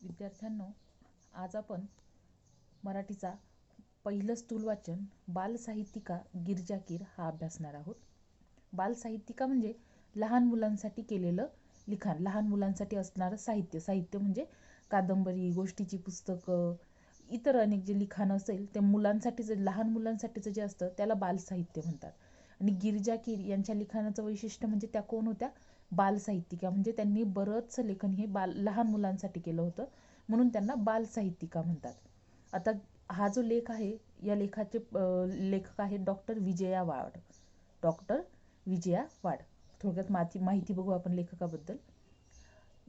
विद्यार्थ्यांनो, आज आपण मराठीचा पहिलं स्थूल वाचन बालसाहित्यिका गिरिजा कीर हा अभ्यासणार आहोत. बालसाहित्यिका म्हणजे लहान मुलांसाठी केलेलं लिखाण, लहान मुलांसाठी असणारं साहित्य. साहित्य म्हणजे कादंबरी, गोष्टीची पुस्तकं, इतर अनेक जे लिखाण असेल ते मुलांसाठीचं, लहान मुलांसाठीचं जे असतं त्याला बालसाहित्य म्हणतात. आणि गिरिजा कीर यांच्या लिखाणाचं वैशिष्ट्य म्हणजे त्या कोण होत्या? बालसाहित्यिका. म्हणजे त्यांनी बरंचसं लेखन हे लहान मुलांसाठी केलं होतं, म्हणून त्यांना बालसाहित्यिका म्हणतात. आता हा जो लेख आहे, या लेखाचे लेखक आहेत डॉक्टर विजया वाड. डॉक्टर विजया वाड. थोडक्यात माहिती बघू आपण लेखकाबद्दल.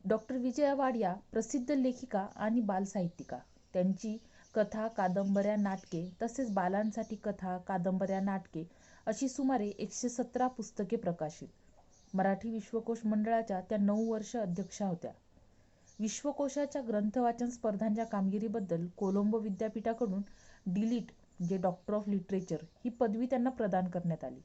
डॉक्टर विजया वाड या प्रसिद्ध लेखिका आणि बालसाहित्यिका. त्यांची कथा, कादंबऱ्या, नाटके तसेच बालांसाठी कथा, कादंबऱ्या, नाटके अशी सुमारे 117 पुस्तके प्रकाशित. मराठी विश्वकोश मंडळाच्या त्या 9 वर्ष अध्यक्षा होत्या. विश्वकोशाच्या ग्रंथवाचन स्पर्धांच्या कामगिरीबद्दल कोलंबो विद्यापीठाकडून डिलीट म्हणजे डॉक्टर ऑफ लिटरेचर ही पदवी त्यांना प्रदान करण्यात आली.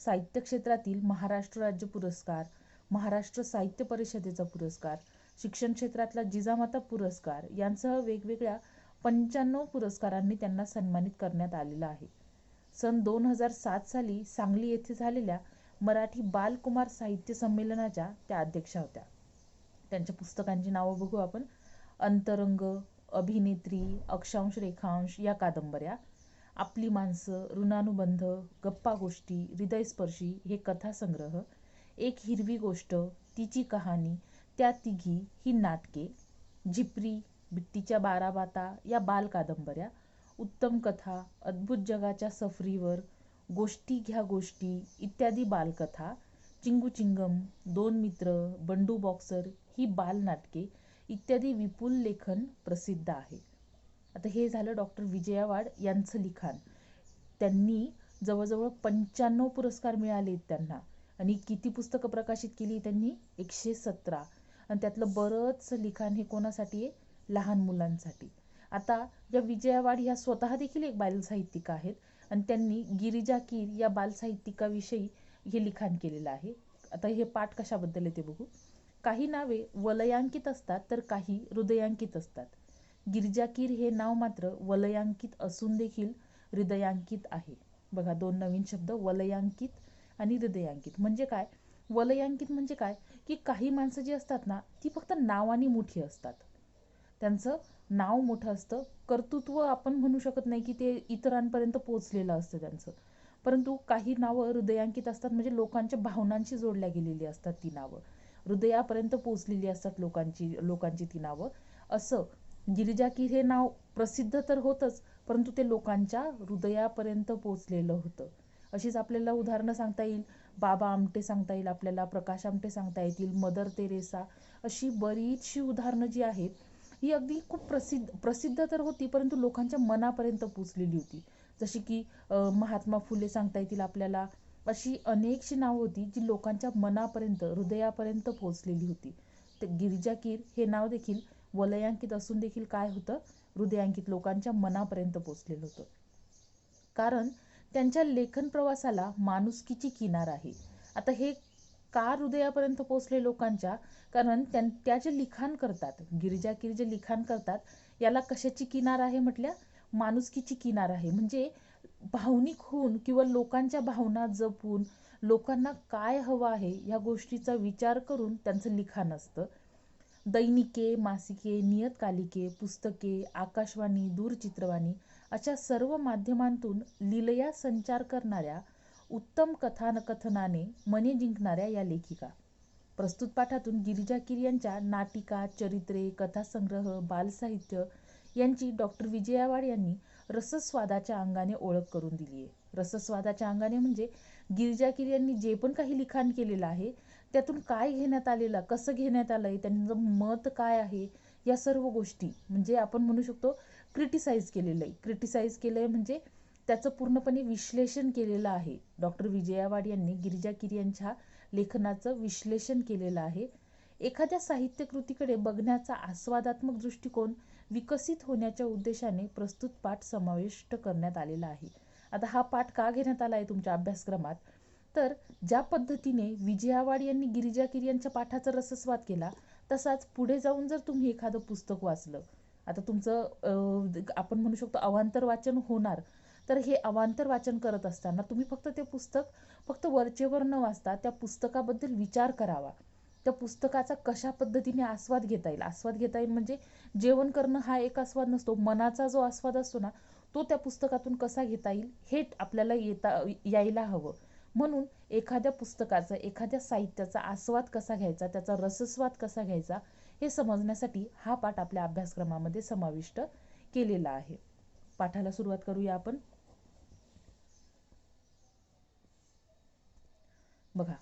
साहित्य क्षेत्रातील महाराष्ट्र राज्य पुरस्कार, महाराष्ट्र साहित्य परिषदेचा पुरस्कार, शिक्षण क्षेत्रातला जिजामाता पुरस्कार यांसह वेगवेगळ्या 95 पुरस्कारांनी त्यांना सन्मानित करण्यात आलेलं आहे. सन 2007 साली सांगली येथे झालेल्या मराठी बालकुमार साहित्य संमेलनाच्या त्या अध्यक्षा होत्या. त्यांच्या पुस्तकांची नावं बघू आपण. अंतरंग, अभिनेत्री, अक्षांश रेखांश या कादंबऱ्या, आपली माणसं, ऋणानुबंध, गप्पा गोष्टी, हृदयस्पर्शी हे कथासंग्रह, एक हिरवी गोष्ट, तिची कहाणी, त्या तिघी ही नाटके, झिपरी, बिट्टीच्या 12 बाता या बाल कादंबऱ्या, उत्तम कथा, अद्भुत जगाच्या सफरीवर, गोष्टी घ्या गोष्टी इत्यादी बालकथा, चिंगू चिंगम, दोन मित्र, बंडू बॉक्सर ही बालनाटके इत्यादी विपुल लेखन प्रसिद्ध आहे. आता हे झालं डॉक्टर विजया वाड यांचं लिखाण. त्यांनी जवळजवळ 95 पुरस्कार मिळाले त्यांना. आणि किती पुस्तकं प्रकाशित केली त्यांनी? 117. आणि त्यातलं बरंचसं लिखाण हे कोणासाठी आहे? लहान मुलांसाठी. आता या विजया वाड ह्या स्वतः देखील एक बालसाहित्यिका आहेत आणि त्यांनी गिरिजा कीर या बालसाहित्यिकाविषयी हे लिखाण केलेलं आहे. आता हे पाठ कशाबद्दल आहे ते बघू. काही नावे वलयांकित असतात तर काही हृदयांकित असतात. गिरिजा कीर हे नाव मात्र वलयांकित असून देखील हृदयांकित आहे. बघा, दोन नवीन शब्द, वलयांकित आणि हृदयांकित. म्हणजे काय? वलयांकित म्हणजे काय की काही माणसं जी असतात ना, ती फक्त नावानी मोठी असतात. त्यांचं नाव मोठं असतं, कर्तृत्व आपण म्हणू शकत नाही की ते इतरांपर्यंत पोहोचलेलं असतं त्यांचं. परंतु काही नावं हृदयांकित असतात, म्हणजे लोकांच्या भावनांशी जोडल्या गेलेली असतात ती नावं, हृदयापर्यंत पोहोचलेली असतात लोकांची ती नावं. असं गिरिजा कीर हे नाव प्रसिद्ध तर होतंच, परंतु ते लोकांच्या हृदयापर्यंत पोहोचलेलं होतं. अशीच आपल्याला उदाहरणं सांगता येईल. बाबा आमटे सांगता येईल आपल्याला, प्रकाश आमटे सांगता येतील, मदर तेरेसा, अशी बरीचशी उदाहरणं जी आहेत ही अगदी खूप प्रसिद्ध तर होती, परंतु लोकांच्या मनापर्यंत पोहोचलेली होती. जशी की महात्मा फुले सांगता येतील आपल्याला. अशी अनेकशी नावं होती जी लोकांच्या मनापर्यंत, हृदयापर्यंत पोहोचलेली होती. तर गिरिजा कीर हे नाव देखील वलयांकित असून देखील काय होतं? हृदयांकित, लोकांच्या मनापर्यंत पोहोचलेलं होतं. कारण त्यांच्या लेखन प्रवासाला माणुसकीची किनार आहे. आता हे का हृदयापर्यंत पोहोचले लोकांच्या? कारण त्या जे लिखाण करतात, गिरिजा कीर जे लिखाण करतात, याला कशाची किनार आहे म्हटल्या? माणुसकीची किनार आहे. म्हणजे भावनिक होऊन किंवा लोकांच्या भावना जपून, लोकांना काय हवं आहे या गोष्टीचा विचार करून त्यांचं लिखाण असतं. दैनिके, मासिके, नियतकालिके, पुस्तके, आकाशवाणी, दूरचित्रवाणी अशा सर्व माध्यमांतून लीलया संचार करणाऱ्या, उत्तम कथानकथनाने मने जिंकणाऱ्या या लेखिका. प्रस्तुत पाठातून गिरिजा कीर यांच्या नाटिका, चरित्रे, कथासंग्रह, बालसाहित्य यांची डॉक्टर विजया वाड यांनी रसस्वादाच्या अंगाने ओळख करून दिली आहे. रसस्वादाच्या अंगाने म्हणजे गिरिजा कीर यांनी जे पण काही लिखाण केलेलं आहे त्यातून काय घेण्यात आलेलं, कसं घेण्यात आलंय, त्यांचं मत काय आहे, या सर्व गोष्टी म्हणजे आपण म्हणू शकतो क्रिटिसाइज केलेलं आहे. क्रिटिसाइज केलंय म्हणजे त्याचं पूर्णपणे विश्लेषण केलेलं आहे. डॉक्टर विजया वाड यांनी गिरिजा कीर यांच्या लेखनाचं विश्लेषण केलेलं आहे. एखाद्या साहित्य कृतीकडे बघण्याचा आस्वादात्मक दृष्टिकोन विकसित होण्याच्या उद्देशाने प्रस्तुत पाठ समाविष्ट करण्यात आलेला आहे. आता हा पाठ का घेण्यात आला आहे तुमच्या अभ्यासक्रमात? तर ज्या पद्धतीने विजया वाड यांनी गिरिजा कीर यांच्या पाठाचा रसस्वाद केला, तसाच पुढे जाऊन जर तुम्ही एखादं पुस्तक वाचलं, आता तुमचं आपण म्हणू शकतो अवांतर वाचन होणार, तर हे अवांतर वाचन करत असताना तुम्ही फक्त ते पुस्तक फक्त वरचेवर न वाचता त्या पुस्तकाबद्दल विचार करावा. त्या पुस्तकाचा कशा पद्धतीने आस्वाद घेता येईल. आस्वाद घेता येईल म्हणजे जेवण करणं हा एक आस्वाद नसतो, मनाचा जो आस्वाद असतो ना, तो त्या पुस्तकातून कसा घेता येईल हे आपल्याला यायला हवं. म्हणून एखाद्या पुस्तकाचा, एखाद्या साहित्याचा आस्वाद कसा घ्यायचा, त्याचा रसस्वाद कसा घ्यायचा, हे समजण्यासाठी हा पाठ आपल्या अभ्यासक्रमामध्ये समाविष्ट केलेला आहे. पाठाला सुरुवात करूया आपण. बघा,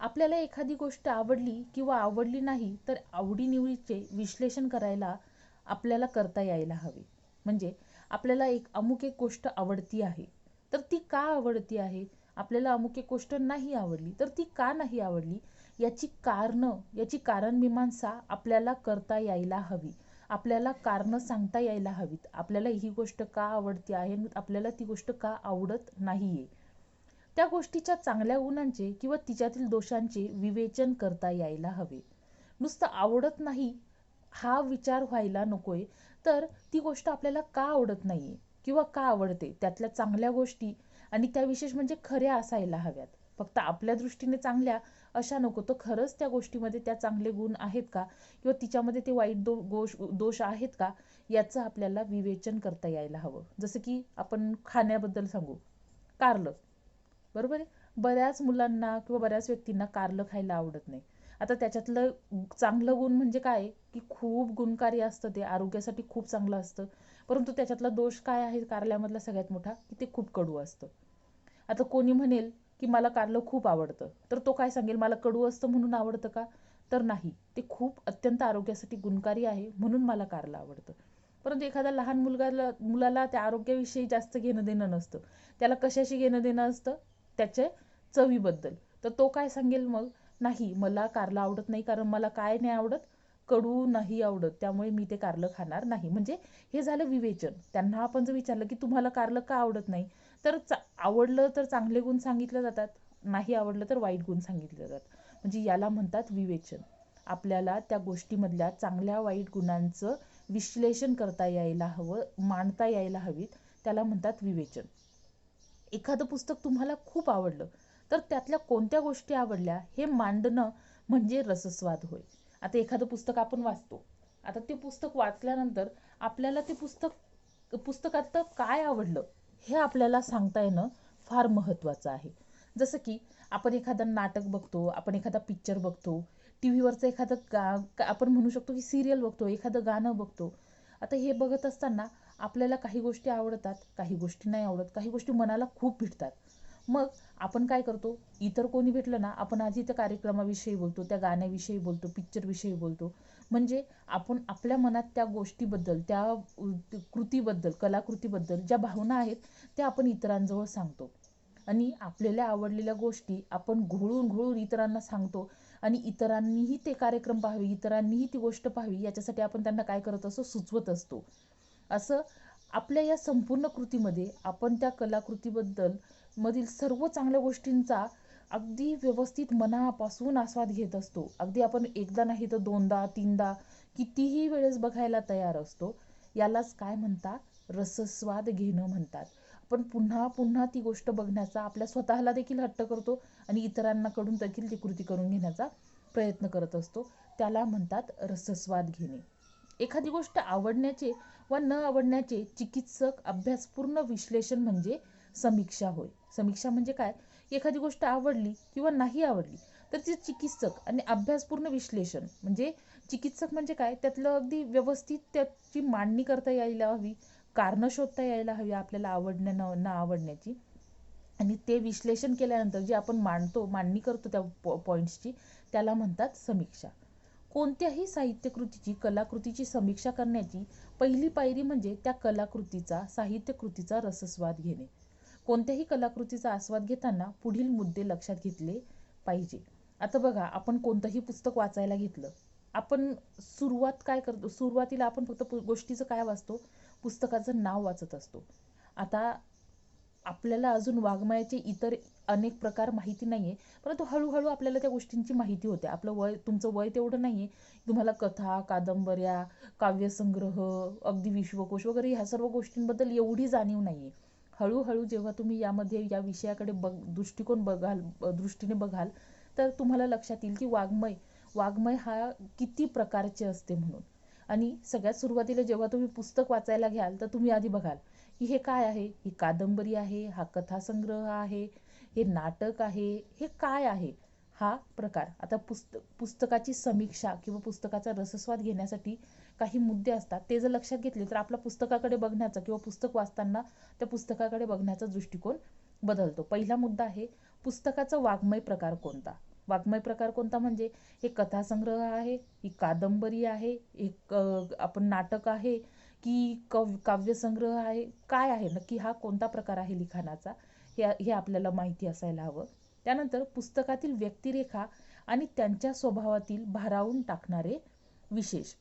आपल्याला एखादी गोष्ट आवडली किंवा आवडली नाही तर आवडीनिवडीचे विश्लेषण करायला आपल्याला करता यायला हवे. म्हणजे आपल्याला अमुक एक गोष्ट आवडती आहे, तर ती का आवडती आहे, आपल्याला अमुक एक गोष्ट नाही आवडली तर ती का नाही आवडली, याची कारणमीमांसा आपल्याला करता यायला हवी. आपल्याला कारणं सांगता यायला हवीत. आपल्याला ही गोष्ट का आवडती आहे, आपल्याला ती गोष्ट का आवडत नाहीये, त्या गोष्टीच्या चांगल्या गुणांचे किंवा तिच्यातील दोषांचे विवेचन करता यायला हवे. नुसतं आवडत नाही हा विचार व्हायला नकोय, तर ती गोष्ट आपल्याला का आवडत नाहीये किंवा का आवडते, त्यातल्या चांगल्या गोष्टी आणि त्या विशेष म्हणजे खऱ्या असायला हव्यात. फक्त आपल्या दृष्टीने चांगल्या अशा नको, तर खरंच त्या गोष्टीमध्ये त्या चांगले गुण आहेत का किंवा तिच्यामध्ये ते वाईट दोष आहेत का, याचं आपल्याला विवेचन करता यायला हवं. जसं की आपण खाण्याबद्दल सांगू, कारलं, बरोबर आहे. बऱ्याच मुलांना किंवा बऱ्याच व्यक्तींना कारलं खायला आवडत नाही. आता त्याच्यातलं चांगलं गुण म्हणजे काय, की खूप गुणकारी असतं, ते आरोग्यासाठी खूप चांगलं असतं. परंतु त्याच्यातला दोष काय आहे कारल्यामधला सगळ्यात मोठा, की ते खूप कडू असतं. आता कोणी म्हणेल की मला कारलं खूप आवडतं, तर तो काय सांगेल, मला कडू असतं म्हणून आवडतं का, तर नाही, ते खूप अत्यंत आरोग्यासाठी गुणकारी आहे म्हणून मला कारलं आवडतं. परंतु एखाद्या लहान मुलाला त्या आरोग्याविषयी जास्त घेणं देणं नसतं. त्याला कशाशी घेणं देणं असतं, त्याच्या चवीबद्दल. तर तो काय सांगेल मग, नाही मला कारलं आवडत नाही, कारण मला काय नाही आवडत, कडू नाही आवडत, त्यामुळे मी ते कारलं खाणार नाही. म्हणजे हे झालं विवेचन. त्यांना आपण जर विचारलं की तुम्हाला कारलं का आवडत नाही, तर आवडलं तर चांगले गुण सांगितले जातात, नाही आवडलं तर वाईट गुण सांगितले जातात. म्हणजे याला म्हणतात विवेचन. आपल्याला त्या गोष्टीमधल्या चांगल्या वाईट गुणांचं विश्लेषण करता यायला हवं, मांडता यायला हवीत, त्याला म्हणतात विवेचन. एखादं पुस्तक तुम्हाला खूप आवडलं, तर त्यातल्या कोणत्या गोष्टी आवडल्या हे मांडणं म्हणजे रसस्वाद होय. आता एखादं पुस्तक आपण वाचतो, आता ते पुस्तक वाचल्यानंतर आपल्याला ते पुस्तकात काय आवडलं हे आपल्याला सांगता येणं फार महत्त्वाचं आहे. जसं की आपण एखादं नाटक बघतो, आपण एखादा पिक्चर बघतो, टी व्हीवरचं एखादं आपण म्हणू शकतो की सिरियल बघतो, एखादं गाणं बघतो. आता हे बघत असताना आपल्याला काही गोष्टी आवडतात, काही गोष्टी नाही आवडत, काही गोष्टी मनाला खूप भिडतात. मग आपण काय करतो, इतर कोणी भेटलं ना, आपण आधी त्या कार्यक्रमाविषयी बोलतो, त्या गाण्याविषयी बोलतो, पिक्चरविषयी बोलतो. म्हणजे आपण आपल्या मनात त्या गोष्टीबद्दल, त्या कृतीबद्दल, कलाकृतीबद्दल ज्या भावना आहेत त्या आपण इतरांजवळ सांगतो. आणि आपल्याला आवडलेल्या गोष्टी आपण घोळून घोळून इतरांना सांगतो. आणि इतरांनीही ते कार्यक्रम पाहावे, इतरांनीही ती गोष्ट पाहावी, याच्यासाठी आपण त्यांना काय करत असतो, सुचवत असतो. असं आपल्या या संपूर्ण कृतीमध्ये आपण त्या कलाकृतीबद्दल मधील सर्व चांगल्या गोष्टींचा अगदी व्यवस्थित मनापासून आस्वाद घेत असतो. अगदी आपण एकदा नाही तर दोनदा, तीनदा, कितीही वेळेस बघायला तयार असतो. यालाच काय म्हणतात, रसस्वाद घेणं म्हणतात. आपण पुन्हा पुन्हा ती गोष्ट बघण्याचा आपल्या स्वतःला देखील हट्ट करतो आणि इतरांकडून देखील ती कृती करून घेण्याचा प्रयत्न करत असतो. त्याला म्हणतात रसस्वाद घेणे. एखादी गोष्ट आवडण्याचे व न आवडण्याचे चिकित्सक अभ्यासपूर्ण विश्लेषण म्हणजे समीक्षा होय. समीक्षा म्हणजे काय, एखादी गोष्ट आवडली किंवा नाही आवडली तर ते चिकित्सक आणि अभ्यासपूर्ण विश्लेषण म्हणजे चिकित्सक म्हणजे काय, त्यातलं अगदी व्यवस्थित त्याची मांडणी करता यायला हवी, कारणं शोधता यायला हवी आपल्याला आवडण्या न आवडण्याची. आणि ते विश्लेषण केल्यानंतर जे आपण मांडणी करतो त्या पॉईंट्सची, त्याला म्हणतात समीक्षा. कोणत्याही साहित्यकृतीची, कलाकृतीची समीक्षा करण्याची पहिली पायरी म्हणजे त्या कलाकृतीचा, साहित्यकृतीचा रसस्वाद घेणे. कोणत्याही कलाकृतीचा आस्वाद घेताना पुढील मुद्दे लक्षात घेतले पाहिजे. आता बघा, आपण कोणतंही पुस्तक वाचायला घेतलं, आपण सुरुवात काय करतो, सुरुवातीला आपण फक्त गोष्टीचं काय वाचतो, पुस्तकाचं नाव वाचत असतो. आता आपल्याला अजून वाङ्मयाचे इतर अनेक प्रकार माहिती नाहीये, परंतु हळूहळू आपल्याला त्या गोष्टींची माहिती होते. आपलं वय, तुमचं वय तेवढं नाहीये तुम्हाला कथा, कादंबऱ्या, काव्यसंग्रह, अगदी विश्वकोश वगैरे ह्या सर्व गोष्टींबद्दल एवढी जाणीव नाहीये. हळूहळू जेव्हा तुम्ही यामध्ये या विषयाकडे दृष्टीने बघाल, तर तुम्हाला लक्षात येईल की वाङ्मय हा किती प्रकारचे असते म्हणून. आणि सगळ्यात सुरुवातीला जेव्हा तुम्ही पुस्तक वाचायला घ्याल, तर तुम्ही आधी बघाल की हे काय आहे, ही कादंबरी आहे, हा कथासंग्रह आहे, हे नाटक आहे, हे काय आहे हा प्रकार. आता पुस्तकाची समीक्षा किंवा पुस्तकाचा रसस्वाद घेण्यासाठी काही मुद्दे असतात, ते जर लक्षात घेतले तर आपला पुस्तकाकडे बघण्याचा किंवा पुस्तक वाचताना त्या पुस्तकाकडे बघण्याचा दृष्टिकोन बदलतो. पहिला मुद्दा आहे पुस्तकाचा वाङ्मय प्रकार कोणता. वाङ्मय प्रकार कोणता म्हणजे हे कथासंग्रह आहे, ही कादंबरी आहे, एक आपण नाटक आहे की काव्यसंग्रह आहे, काय आहे नक्की, हा कोणता प्रकार आहे लिखाणाचा, हे आपल्याला माहिती असायला हवं. त्यानंतर पुस्तकातील व्यक्तिरेखा आणि त्यांच्या स्वभावातील भारावून टाकणारे विशेष.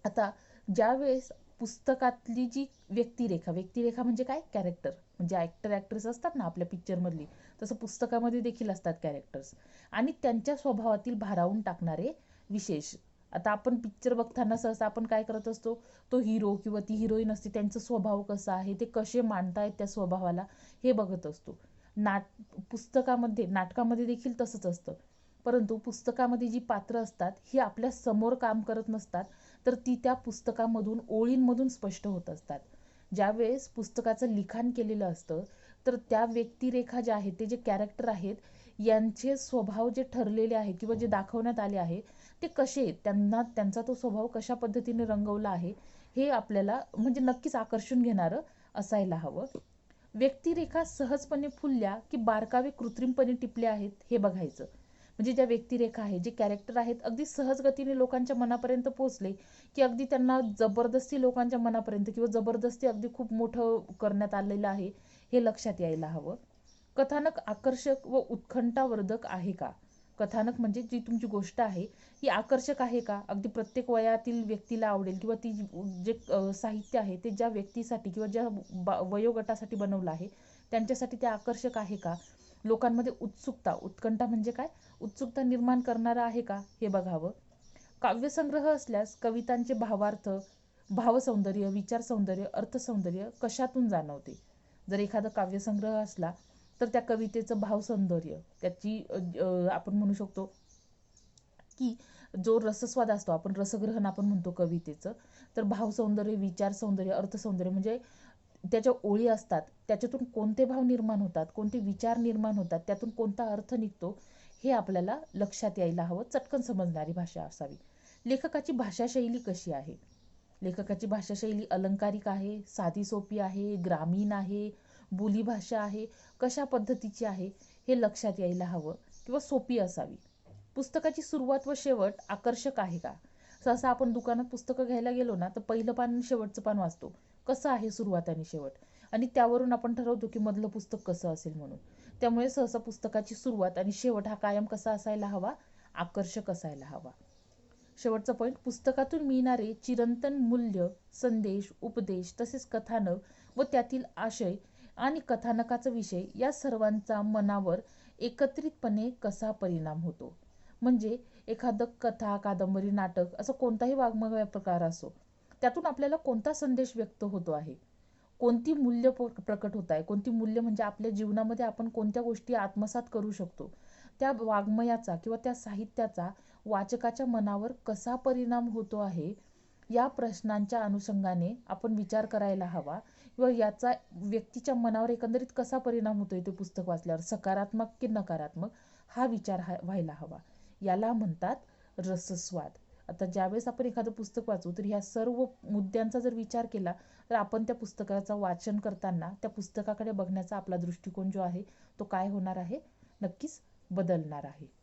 आता ज्यावेळेस पुस्तकातली जी व्यक्तिरेखा म्हणजे काय, कॅरेक्टर, म्हणजे ऍक्टर ऍक्ट्रेस असतात ना आपल्या पिक्चर मधली, तसं पुस्तकामध्ये देखील असतात कॅरेक्टर्स, आणि त्यांच्या स्वभावातील भारावून टाकणारे विशेष. आता आपण पिक्चर बघताना सहसा आपण काय करत असतो, तो हिरो किंवा ती हिरोईन असते, त्यांचा स्वभाव कसा आहे, ते कसे मांडतायत त्या स्वभावाला, हे बघत असतो. नाटकामध्ये देखील तसंच असतं. परंतु पुस्तकामध्ये जी पात्र असतात ही आपल्या समोर काम करत नसतात, तर ती त्या पुस्तकामधून ओळींमधून स्पष्ट होत असतात. ज्यावेळेस पुस्तकाचं लिखाण केलेलं असतं, तर त्या व्यक्तिरेखा ज्या आहेत, ते जे कॅरेक्टर आहेत, यांचे स्वभाव जे ठरलेले आहेत किंवा जे दाखवण्यात आले आहे ते कसे, त्यांचा तो स्वभाव कशा पद्धतीने रंगवला आहे, हे आपल्याला म्हणजे नक्कीच आकर्षून घेणारं असायला हवं. व्यक्तिरेखा सहजपणे फुलल्या की बारकावे कृत्रिमपणे टिपल्या आहेत, हे बघायचं. म्हणजे ज्या व्यक्तिरेखा आहेत, जे कॅरेक्टर आहेत, अगदी सहज गतीने लोकांच्या मनापर्यंत पोहोचले की अगदी त्यांना जबरदस्ती लोकांच्या मनापर्यंत किंवा जबरदस्ती अगदी खूप मोठं करण्यात आलेलं आहे, हे लक्षात यायला हवं. कथानक आकर्षक व उत्कंठावर्धक आहे का. कथानक म्हणजे जी तुमची गोष्ट आहे ही आकर्षक आहे का, अगदी प्रत्येक वयातील व्यक्तीला आवडेल, किंवा ती जे साहित्य आहे ते ज्या व्यक्तीसाठी किंवा ज्या वयोगटासाठी बनवलं आहे त्यांच्यासाठी ते आकर्षक आहे का, लोकांमध्ये उत्कंठा म्हणजे काय, उत्सुकता निर्माण करणारा आहे का, हे बघावं. काव्यसंग्रह असल्यास कवितांचे भावार्थ, भावसौंदर्य, विचारसौंदर्य, अर्थसौंदर्य कशातून जाणवते. जर एखादा काव्यसंग्रह असला तर त्या कवितेचं भावसौंदर्य, त्याची आपण म्हणू शकतो की जो रसस्वाद असतो, आपण रसग्रहण आपण म्हणतो कवितेचं, तर भावसौंदर्य, विचारसौंदर्य, अर्थसौंदर्य म्हणजे त्याच्या ओळी असतात, त्याच्यातून कोणते भाव निर्माण होतात, कोणते विचार निर्माण होतात, त्यातून कोणता अर्थ निघतो, हे आपल्याला लक्षात यायला हवं. चटकन समजणारी भाषा असावी. लेखकाची भाषाशैली कशी आहे. लेखकाची भाषाशैली अलंकारिक आहे, साधी सोपी आहे, ग्रामीण आहे, बोलीभाषा आहे, कशा पद्धतीची आहे हे लक्षात यायला हवं, किंवा सोपी असावी. पुस्तकाची सुरुवात व शेवट आकर्षक आहे का. सहसा आपण दुकानात पुस्तकं घ्यायला गेलो ना, तर पहिलं पान आणि शेवटचं पान वाचतो, कसं आहे सुरुवात आणि शेवट, आणि त्यावरून आपण ठरवतो की मधलं पुस्तक कसं असेल म्हणून. त्यामुळे सहसा पुस्तकाची सुरुवात आणि शेवट हा कायम कसा असायला हवा, आकर्षक असायला हवा. शेवटचा पॉईंट, पुस्तकातून मिळणारे चिरंतन मूल्य, संदेश, उपदेश, तसेच कथानक व त्यातील आशय आणि कथानकाचा विषय या सर्वांचा मनावर एकत्रितपणे कसा परिणाम होतो. म्हणजे एखादं कथा, कादंबरी, नाटक असं कोणताही वाङ्मय प्रकार असो, त्यातून आपल्याला कोणता संदेश व्यक्त होतो आहे, कोणती मूल्य प्रकट होत आहे, कोणती मूल्य म्हणजे आपल्या जीवनामध्ये आपण कोणत्या गोष्टी आत्मसात करू शकतो, त्या वाङ्मयाचा किंवा त्या साहित्याचा वाचकाच्या मनावर कसा परिणाम होतो आहे, या प्रश्नांच्या अनुषंगाने आपण विचार करायला हवा. किंवा याचा व्यक्तीच्या मनावर एकंदरीत कसा परिणाम होतोय ते पुस्तक वाचल्यावर, सकारात्मक की नकारात्मक, हा विचार व्हायला हवा. याला म्हणतात रसस्वाद. आता ज्यावेळेस आपण एखादं पुस्तक वाचू, तर ह्या सर्व मुद्द्यांचा जर विचार केला, तर आपण त्या पुस्तकाचं वाचन करताना त्या पुस्तकाकडे बघण्याचा आपला दृष्टिकोन जो आहे तो काय होणार आहे, नक्कीच बदलणार आहे.